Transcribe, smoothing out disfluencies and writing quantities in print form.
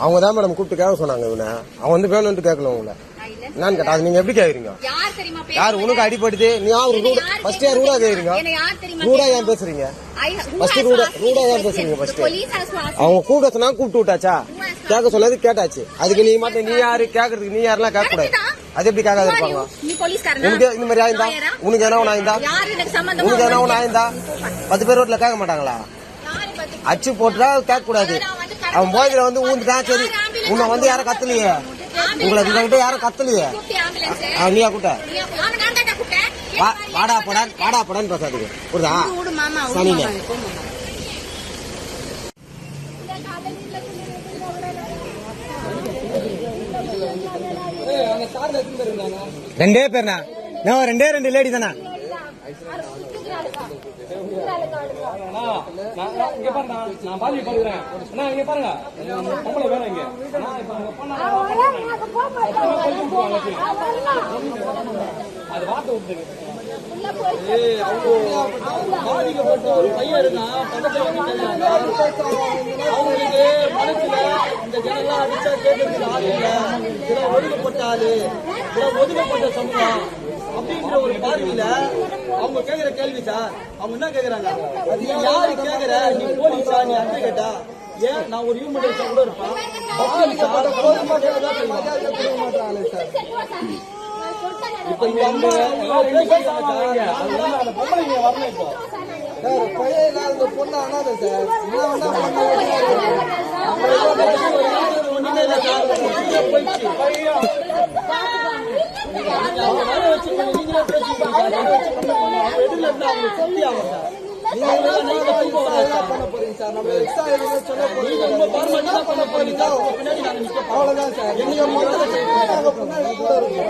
அவங்க தான் மேடம் கூப்பிட்டு கேட்க சொன்னாங்க. இவனை அவன் வந்து வேணும்னு கேட்கல உங்களை என்னன்னு கேட்டா நீங்க எப்படி கேக்குறீங்க? யார் உனக்கு அடிபடுது? நீ ஃபர்ஸ்ட் யார் ரூடா கேக்குறீங்க? ரூடா ஏன் பேசுறீங்க? ஃபர்ஸ்ட் ரூடா ஏன் பேசுறீங்க? ஃபர்ஸ்ட் அவங்க கூப்பிட சொன்னா கூப்பிட்டு விட்டாச்சா? கேட்க சொன்னது கேட்டாச்சு. அதுக்கு நீ மட்டும் நீ யாரு கேக்குறதுக்கு? நீ யாரெல்லாம் கேட்க கூடாது. அது எப்படி கேட்காத இருப்பாங்க? உனக்கு இந்த மாதிரி ஆயிருந்தா உனக்கு என்ன ஒண்ணு ஆயிருந்தா உனக்கு என்ன ஒண்ணு ஆயிருந்தா 10 பேர் ரோட்ல கேட்க மாட்டாங்களா? அச்சு போட்டுட்டா கேட்க கூடாது. அவன் போயதுல வந்து ஊந்துட்டான். சரி உன்னை வந்து யாரும் கத்தலையே, உங்களை யாரும் கத்தலையே. நீயா கூட்ட வாடா படான்னு பேசாதுக்கு புரியுதா? சனிங்க ரெண்டே பேர்ண்ணா, நான் ரெண்டு லேடி தானே. இங்க பாருங்க, நான் பாதி பாக்குறேன். இங்க பாருங்க, பொம்பளை வேணும் இங்க. அது வார்த்தை விட்டுங்க. பாதிக்கப்பட்ட ஒரு பையன் இருந்தான் பக்கத்துல அவங்களுக்கு மனசுல இந்த ஜனெல்லாம் அடிச்சா கேட்கறதுக்கு ஆள் இல்ல, இதெல்லாம் ஒதுக்கப்பட்ட ஆளு, இதெல்லாம் ஒதுக்கப்பட்ட சமூகம் அப்படின்ற ஒரு பார்வையில அவங்க கேக்குற கேள்வி சார். அவங்க என்ன கேக்குறாங்க? அது யாரு கேக்குற? நீ போலீஸா? நீ அட்டை கேட்டா ஏன்? நான் ஒரு ஹியூமன் ரைட்ஸா கூட இருப்பேன். இப்ப இந்த அம்மா அந்த பொம்பளைங்க வரணும். இப்போ பழைய காலத்து பொண்ணு அனாதை சார். ஒண்ணுமே இல்லை சார். போயிடுச்சு நீங்களே பேசிட்டு எதுல இருந்தா அவங்க சொல்லி ஆகும் சார். பண்ண போறீங்க சார். நம்ம எக்ஸ்ட்ரா எதுவுமே சொல்ல போறீங்க. உங்க பார்மட் தான் பண்ண போறீங்க. பின்னாடி நாங்க நிக்க அவ்வளவுதான் சார். நீங்க பின்னாடி கூட இருக்கும்.